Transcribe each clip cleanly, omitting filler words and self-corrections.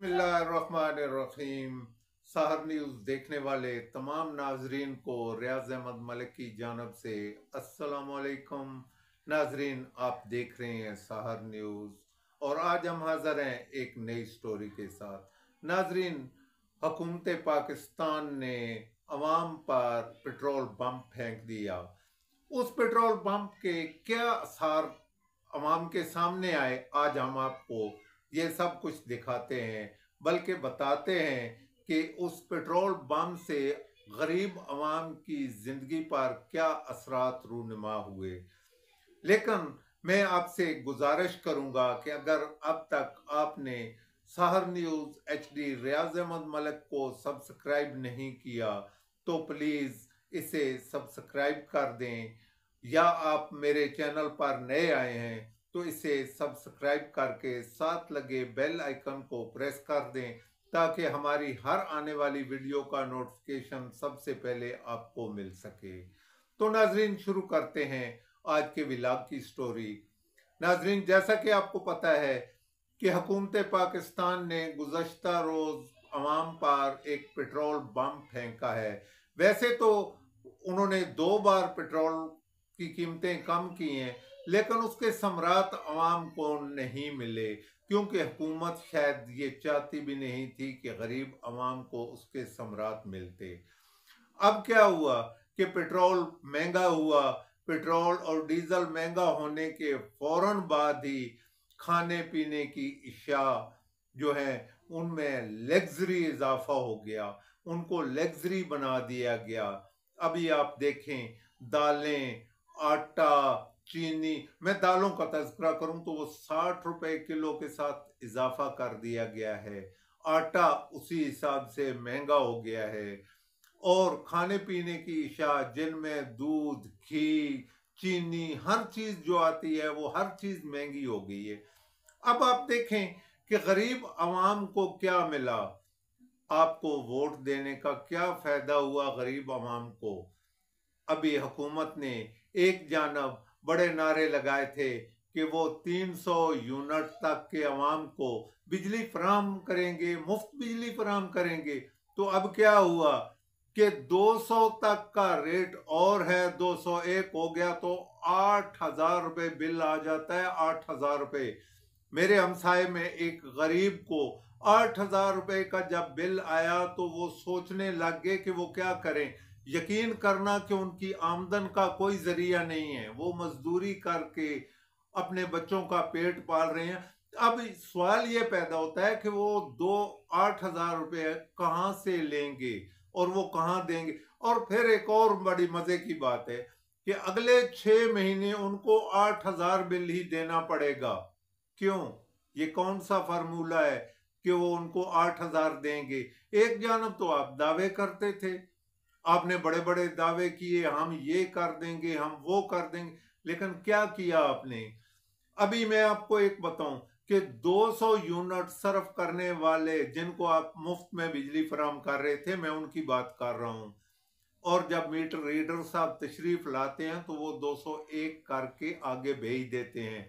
बिस्मिल्लाहिर्रहमानिर्रहीम। सहर न्यूज़ देखने वाले तमाम नाजरीन को रियाज अहमद मलिक की जानब से अस्सलामु अलैकुम। नाजरीन, आप देख रहे हैं सहर न्यूज़ और आज हम हाजिर हैं एक नई स्टोरी के साथ। नाजरीन, हुकूमत पाकिस्तान ने अवाम पर पेट्रोल बम फेंक दिया। उस पेट्रोल पंप के क्या असर अवाम के सामने आए, आज हम आपको ये सब कुछ दिखाते हैं, बल्कि बताते हैं कि उस पेट्रोल पंप से गरीब अवाम की जिंदगी पर क्या असरात रूनुमा हुए। लेकिन मैं आपसे गुजारिश करूंगा कि अगर अब तक आपने सहर न्यूज़ HD रियाज अहमद मलिक को सब्सक्राइब नहीं किया तो प्लीज़ इसे सब्सक्राइब कर दें, या आप मेरे चैनल पर नए आए हैं तो इसे सब्सक्राइब करके साथ लगे बेल आइकन को प्रेस कर दें ताकि हमारी हर आने वाली वीडियो का नोटिफिकेशन सबसे पहले आपको मिल सके। तो नाजरीन, शुरू करते हैं आज के व्लॉग की स्टोरी। नाजरीन, जैसा कि आपको पता है कि हुकूमत पाकिस्तान ने गुज़श्ता रोज अवाम पर एक पेट्रोल बम फेंका है। वैसे तो उन्होंने 2 बार पेट्रोल की कीमतें कम की हैं, लेकिन उसके समरात अवाम को नहीं मिले, क्योंकि हुकूमत शायद ये चाहती भी नहीं थी कि गरीब अवाम को उसके समरात मिलते। अब क्या हुआ कि पेट्रोल महंगा हुआ। पेट्रोल और डीजल महंगा होने के फौरन बाद ही खाने पीने की इशा जो है उनमें लग्जरी इजाफा हो गया, उनको लग्जरी बना दिया गया। अभी आप देखें, दालें, आटा, चीनी, मैं दालों का तज़किरा करूं तो वो 60 रुपए किलो के साथ इजाफा कर दिया गया है। आटा उसी हिसाब से महंगा हो गया है। और खाने पीने की इशा जिनमें दूध, घी, चीनी, हर चीज जो आती है वो हर चीज महंगी हो गई है। अब आप देखें कि गरीब अवाम को क्या मिला। आपको वोट देने का क्या फायदा हुआ गरीब अवाम को? अभी हुकूमत ने एक जानब बड़े नारे लगाए थे कि वो 300 यूनिट तक के अवाम को बिजली फराम करेंगे, मुफ्त बिजली फराम करेंगे। तो अब क्या हुआ कि 200 तक का रेट और है, 201 हो गया तो 8,000 रुपये बिल आ जाता है। 8,000 रुपये। मेरे हमसाए में एक गरीब को 8,000 रुपये का जब बिल आया तो वो सोचने लग गए कि वो क्या करें। यकीन करना कि उनकी आमदन का कोई जरिया नहीं है, वो मजदूरी करके अपने बच्चों का पेट पाल रहे हैं। अब सवाल ये पैदा होता है कि वो 8,000 रुपये कहाँ से लेंगे और वो कहाँ देंगे। और फिर एक और बड़ी मजे की बात है कि अगले 6 महीने उनको 8,000 बिल ही देना पड़ेगा। क्यों? ये कौन सा फार्मूला है कि वो उनको 8,000 देंगे? एक जानब तो आप दावे करते थे, आपने बड़े बड़े दावे किए, हम ये कर देंगे, हम वो कर देंगे, लेकिन क्या किया आपने? अभी मैं आपको एक बताऊं कि 200 यूनिट सर्व करने वाले जिनको आप मुफ्त में बिजली फराम कर रहे थे, मैं उनकी बात कर रहा हूं। और जब मीटर रीडर साहब तशरीफ लाते हैं तो वो 201 करके आगे भेज देते हैं।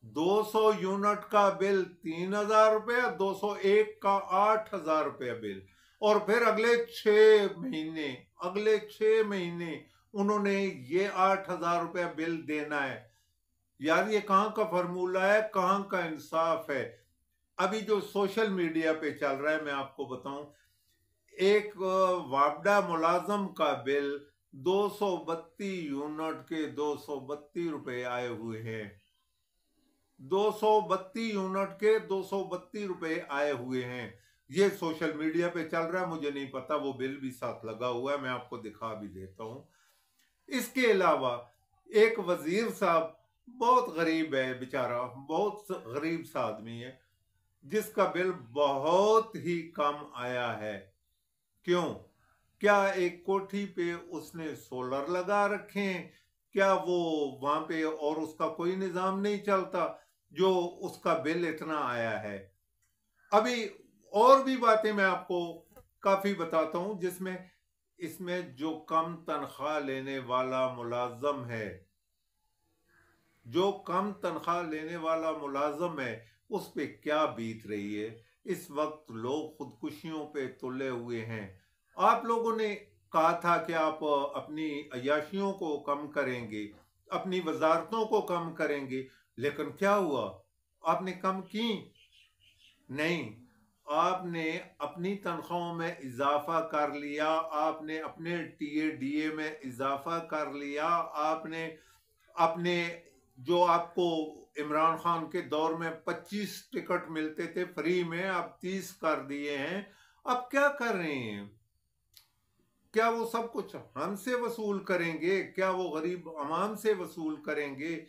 200 यूनिट का बिल 3,000 रुपया, 201 का 8,000 रुपया बिल। और फिर अगले 6 महीने उन्होंने ये 8,000 रुपया बिल देना है। यार, ये कहाँ का फॉर्मूला है, कहाँ का इंसाफ है? अभी जो सोशल मीडिया पे चल रहा है, मैं आपको बताऊं, एक वापडा मुलाजम का बिल 232 यूनिट के 232 रुपये आए हुए हैं। 232 यूनिट के 232 रुपये आए हुए हैं। ये सोशल मीडिया पे चल रहा है, मुझे नहीं पता, वो बिल भी साथ लगा हुआ है, मैं आपको दिखा भी देता हूं। इसके अलावा एक वजीर साहब, बहुत गरीब है बेचारा, बहुत गरीब सा आदमी है, जिसका बिल बहुत ही कम आया है। क्यों? क्या एक कोठी पे उसने सोलर लगा रखे हैं? क्या वो वहां पे और उसका कोई निजाम नहीं चलता जो उसका बिल इतना आया है? अभी और भी बातें मैं आपको काफी बताता हूं, जिसमें इसमें जो कम तनख्वाह लेने वाला मुलाजम है, जो कम तनख्वाह लेने वाला मुलाजम है, उस पे क्या बीत रही है। इस वक्त लोग खुदकुशियों पे तुले हुए हैं। आप लोगों ने कहा था कि आप अपनी अय्याशियों को कम करेंगे, अपनी वजारतों को कम करेंगे, लेकिन क्या हुआ? आपने कम की नहीं। आपने अपनी तनख्वाहों में इजाफा कर लिया, आपने अपने टीए डीए में इजाफा कर लिया, आपने अपने जो आपको इमरान खान के दौर में 25 टिकट मिलते थे फ्री में, अब 30 कर दिए हैं। अब क्या कर रहे हैं? क्या वो सब कुछ हमसे वसूल करेंगे? क्या वो गरीब अवाम से वसूल करेंगे?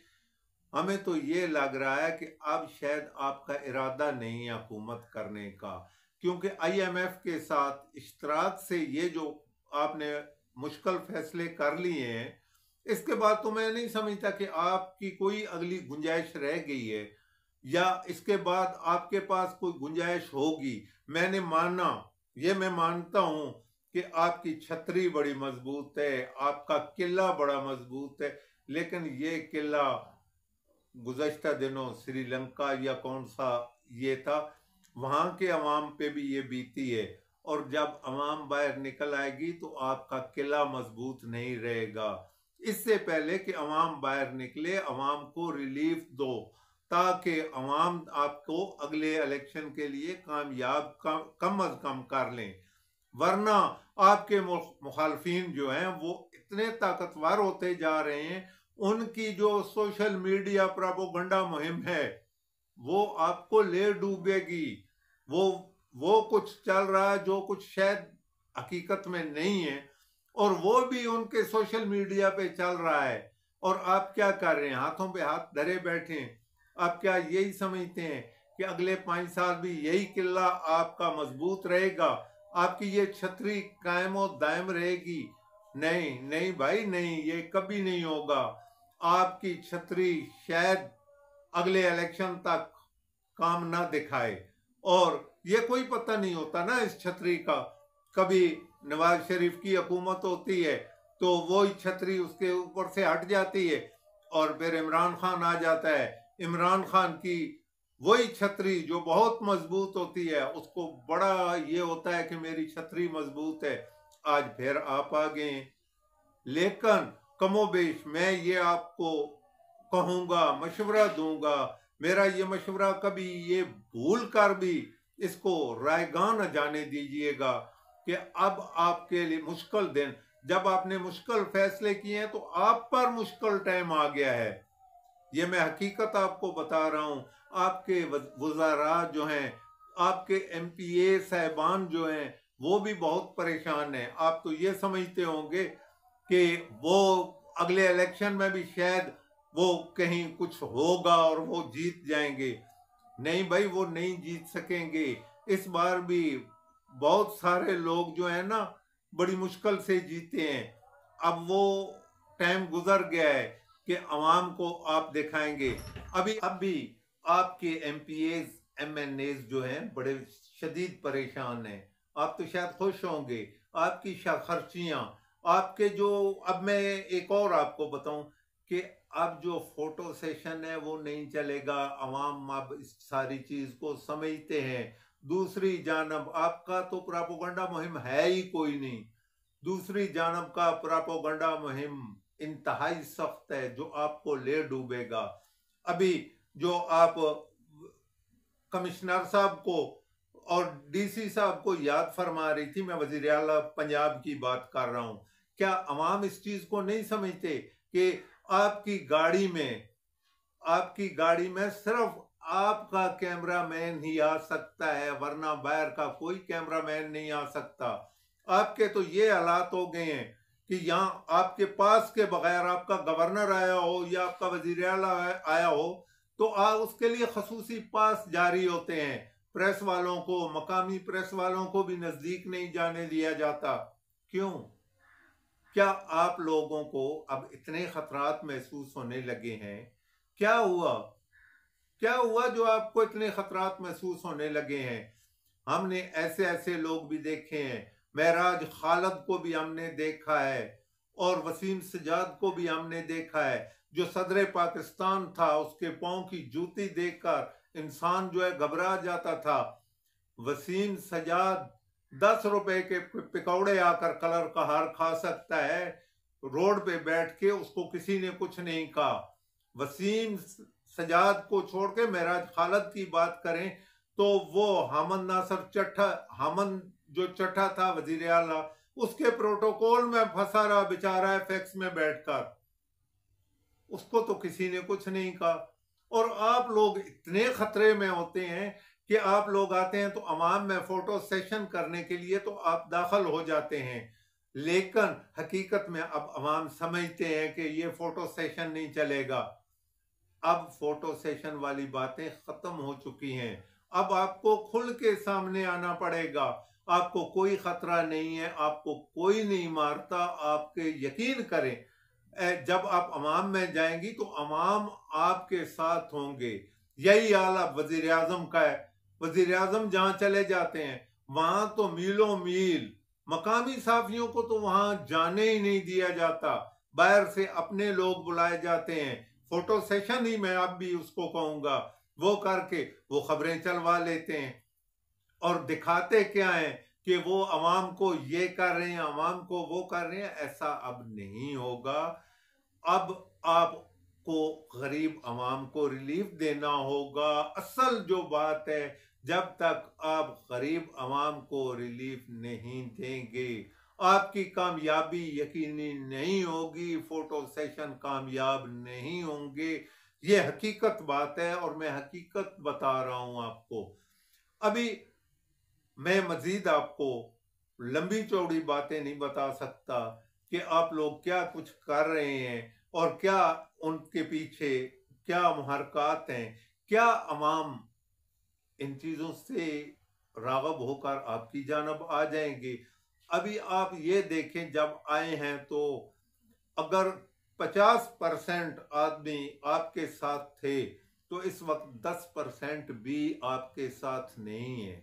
हमें तो ये लग रहा है कि अब शायद आपका इरादा नहीं है हुकूमत करने का, क्योंकि आईएमएफ के साथ इश्तराक से ये जो आपने मुश्किल फैसले कर लिए हैं, इसके बाद तो मैं नहीं समझता कि आपकी कोई अगली गुंजाइश रह गई है या इसके बाद आपके पास कोई गुंजाइश होगी। मैं मानता हूं कि आपकी छतरी बड़ी मजबूत है, आपका किला बड़ा मजबूत है, लेकिन ये किला गुज़श्ता दिनों श्रीलंका या कौन सा ये था, वहां के अवाम पे भी ये बीती है। और जब अवाम बाहर निकल आएगी तो आपका किला मजबूत नहीं रहेगा। इससे पहले कि अवाम बाहर निकले, अवाम को रिलीफ दो ताकि अवाम आपको अगले इलेक्शन के लिए कामयाब कम अज कम कर लें। वरना आपके मुखालफिन जो हैं वो इतने ताकतवर होते जा रहे हैं, उनकी जो सोशल मीडिया प्रोपेगेंडा मुहिम है वो आपको ले डूबेगी। वो वो कुछ चल रहा है जो कुछ शायद हकीकत में नहीं है, और वो भी उनके सोशल मीडिया पे चल रहा है। और आप क्या कर रहे हैं? हाथों पे हाथ धरे बैठे हैं। आप क्या यही समझते हैं कि अगले 5 साल भी यही किला आपका मजबूत रहेगा, आपकी ये छतरी कायम और दायम रहेगी? नहीं नहीं भाई नहीं, ये कभी नहीं होगा। आपकी छतरी शायद अगले इलेक्शन तक काम ना दिखाए, और ये कोई पता नहीं होता ना इस छतरी का। कभी नवाज शरीफ की हुकूमत होती है तो वो छतरी उसके ऊपर से हट जाती है, और फिर इमरान खान आ जाता है। इमरान खान की वही छतरी जो बहुत मजबूत होती है, उसको बड़ा ये होता है कि मेरी छतरी मजबूत है। आज फिर आप आ गए। लेकिन कमोबेश मैं ये आपको कहूंगा, मशवरा दूंगा, मेरा ये मशवरा कभी ये भूल कर भी इसको रायगान न जाने दीजिएगा कि अब आपके लिए मुश्किल दिन, जब आपने मुश्किल फैसले किए हैं तो आप पर मुश्किल टाइम आ गया है। ये मैं हकीकत आपको बता रहा हूं। आपके वज़ारा जो हैं, आपके एमपीए साहबान जो हैं, वो भी बहुत परेशान हैं। आप तो ये समझते होंगे कि वो अगले इलेक्शन में भी शायद वो कहीं कुछ होगा और वो जीत जाएंगे। नहीं भाई, वो नहीं जीत सकेंगे। इस बार भी बहुत सारे लोग जो है ना बड़ी मुश्किल से जीते हैं। अब वो टाइम गुजर गया है कि अवाम को आप दिखाएंगे। अब भी आपके एमपीएज एमएनएज जो हैं बड़े शदीद परेशान हैं। आप तो शायद खुश होंगे। आपकी खर्चियां, आपके जो, अब मैं एक और आपको बताऊं कि अब जो फोटो सेशन है वो नहीं चलेगा। अवाम अब इस सारी चीज को समझते हैं। दूसरी जानब आपका तो प्रोपेगेंडा मुहिम है ही कोई नहीं। दूसरी जानब का प्रोपेगेंडा मुहिम इंतहाई सख्त है जो आपको ले डूबेगा। अभी जो आप कमिश्नर साहब को और डीसी साहब को याद फरमा रही थी, मैं वजीर आला पंजाब की बात कर रहा हूं। क्या अवाम इस चीज को नहीं समझते कि आपकी गाड़ी में सिर्फ आपका कैमरामैन ही आ सकता है, वरना बाहर का कोई कैमरामैन नहीं आ सकता। आपके तो ये हालात हो गए हैं कि यहाँ आपके पास के बगैर आपका गवर्नर आया हो या आपका वजीर आला आया हो तो उसके लिए खसूसी पास जारी होते हैं। प्रेस वालों को, मकामी प्रेस वालों को भी नजदीक नहीं जाने दिया जाता। क्यों? क्या आप लोगों को अब इतने खतरात महसूस होने लगे हैं? क्या हुआ? क्या हुआ जो आपको इतने खतरात महसूस होने लगे हैं? हमने ऐसे ऐसे लोग भी देखे हैं। महराज खालिद को भी हमने देखा है, और वसीम सजाद को भी हमने देखा है। जो सदर पाकिस्तान था, उसके पांव की जूती देखकर इंसान जो है घबरा जाता था। वसीम सजाद 10 रुपए के पकौड़े आकर कलर का हार खा सकता है, रोड पे बैठ के, उसको किसी ने कुछ नहीं कहा। वसीम सजाद को छोड़ के महराज खालिद की बात करें तो वो हामद नासर चट्टा, हामद जो चट्टा था वजीर आला, उसके प्रोटोकॉल में फंसा रहा बेचारा फैक्स में बैठकर, उसको तो किसी ने कुछ नहीं कहा। और आप लोग इतने खतरे में होते हैं कि आप लोग आते हैं तो अवाम में फोटो सेशन करने के लिए तो आप दाखिल हो जाते हैं, लेकिन हकीकत में अब अवाम समझते हैं कि ये फोटो सेशन नहीं चलेगा। अब फोटो सेशन वाली बातें खत्म हो चुकी हैं। अब आपको खुल के सामने आना पड़ेगा। आपको कोई खतरा नहीं है, आपको कोई नहीं मारता। आपके यकीन करें, जब आप अवाम में जाएंगी तो अवाम आपके साथ होंगे। यही हाल अब वजीर आजम का है। वजीर आजम जहां चले जाते हैं वहां तो मीलों मील, मकामी साफियों को तो वहां जाने ही नहीं दिया जाता, बाहर से अपने लोग बुलाए जाते हैं। फोटो सेशन ही मैं अब भी उसको कहूंगा, वो करके वो खबरें चलवा लेते हैं और दिखाते क्या है कि वो अवाम को ये कर रहे हैं, अवाम को वो कर रहे हैं। ऐसा अब नहीं होगा। अब आपको गरीब अवाम को रिलीफ देना होगा। असल जो बात है, जब तक आप गरीब अवाम को रिलीफ नहीं देंगे आपकी कामयाबी यकीनी नहीं होगी, फोटो सेशन कामयाब नहीं होंगे। ये हकीकत बात है और मैं हकीकत बता रहा हूं आपको। अभी मैं मजीद आपको लंबी चौड़ी बातें नहीं बता सकता कि आप लोग क्या कुछ कर रहे हैं और क्या उनके पीछे क्या मुहरकात हैं, क्या अवाम इन चीजों से राग़ब होकर आपकी जानब आ जाएंगे। अभी आप ये देखें, जब आए हैं तो अगर 50% आदमी आपके साथ थे तो इस वक्त 10% भी आपके साथ नहीं है।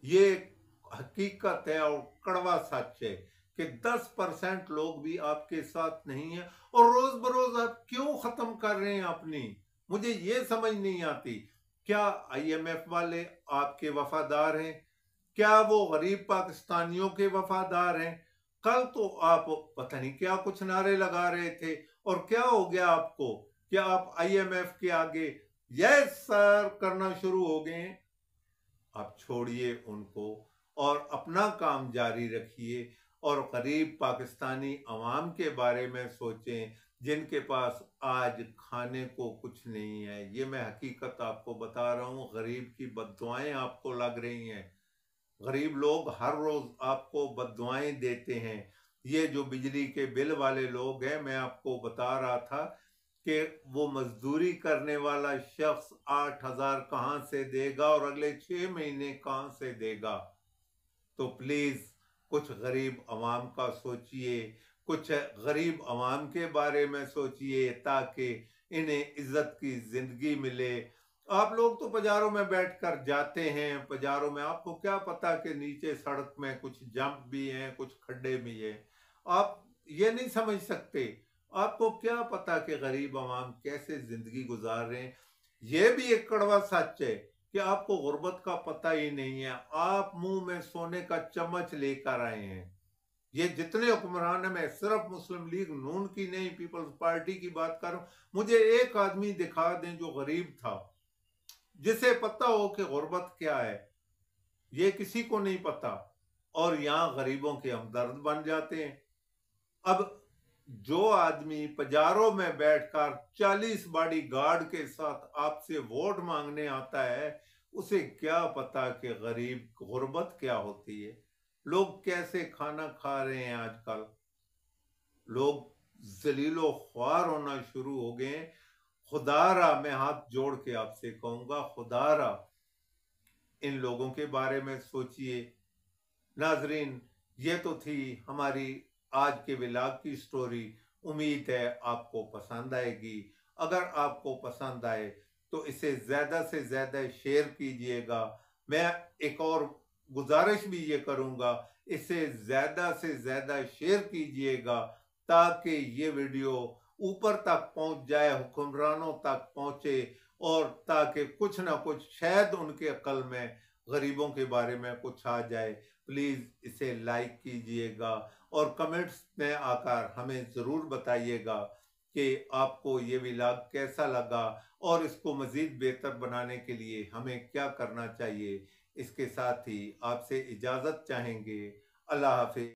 ये हकीकत है और कड़वा सच है कि 10% लोग भी आपके साथ नहीं है। और रोज बरोज आप क्यों खत्म कर रहे हैं अपनी, मुझे ये समझ नहीं आती। क्या IMF वाले आपके वफादार हैं? क्या वो गरीब पाकिस्तानियों के वफादार हैं? कल तो आप पता नहीं क्या कुछ नारे लगा रहे थे, और क्या हो गया आपको? क्या आप IMF के आगे यस सर करना शुरू हो गए हैं? आप छोड़िए उनको और अपना काम जारी रखिए और गरीब पाकिस्तानी अवाम के बारे में सोचें जिनके पास आज खाने को कुछ नहीं है। ये मैं हकीकत आपको बता रहा हूँ। गरीब की बद्दुआएं आपको लग रही हैं। गरीब लोग हर रोज आपको बद्दुआएं देते हैं। ये जो बिजली के बिल वाले लोग हैं, मैं आपको बता रहा था कि वो मजदूरी करने वाला शख्स 8,000 कहां से देगा और अगले 6 महीने कहां से देगा। तो प्लीज कुछ गरीब अवाम का सोचिए, कुछ गरीब अवाम के बारे में सोचिए ताकि इन्हें इज्जत की जिंदगी मिले। आप लोग तो बाजारों में बैठकर जाते हैं, बाजारों में आपको क्या पता कि नीचे सड़क में कुछ जंप भी हैं, कुछ खड्डे भी हैं। आप ये नहीं समझ सकते। आपको क्या पता कि गरीब अवाम कैसे जिंदगी गुजार रहे हैं। ये भी एक कड़वा सच है कि आपको गुर्बत का पता ही नहीं है। आप मुंह में सोने का चम्मच लेकर आए हैं। ये जितने हुक्मरान है, मैं सिर्फ मुस्लिम लीग नून की नहीं, पीपल्स पार्टी की बात कर रहा हूं। मुझे एक आदमी दिखा दें जो गरीब था, जिसे पता हो कि गुर्बत क्या है। ये किसी को नहीं पता और यहां गरीबों के हमदर्द बन जाते हैं। अब जो आदमी बाजारों में बैठकर 40 बॉडी गार्ड के साथ आपसे वोट मांगने आता है, उसे क्या पता कि गरीब गुर्बत क्या होती है। लोग कैसे खाना खा रहे हैं आजकल। लोग जलीलो ख्वार होना शुरू हो गए। खुदारा मैं हाथ जोड़ के आपसे कहूंगा, खुदारा इन लोगों के बारे में सोचिए। नाजरीन, ये तो थी हमारी आज के व्लॉग की स्टोरी। उम्मीद है आपको पसंद आएगी। अगर आपको पसंद आए तो इसे ज़्यादा से ज़्यादा शेयर कीजिएगा। मैं एक और गुजारिश भी ये करूँगा, इसे ज़्यादा से ज़्यादा शेयर कीजिएगा ताकि ये वीडियो ऊपर तक पहुँच जाए, हुक्मरानों तक पहुँचे, और ताकि कुछ ना कुछ शायद उनके अक्ल में गरीबों के बारे में कुछ आ जाए, प्लीज़ इसे लाइक कीजिएगा और कमेंट्स में आकर हमें ज़रूर बताइएगा कि आपको ये व्लॉग कैसा लगा और इसको मज़ीद बेहतर बनाने के लिए हमें क्या करना चाहिए। इसके साथ ही आपसे इजाज़त चाहेंगे। अल्लाह हाफ़िज़।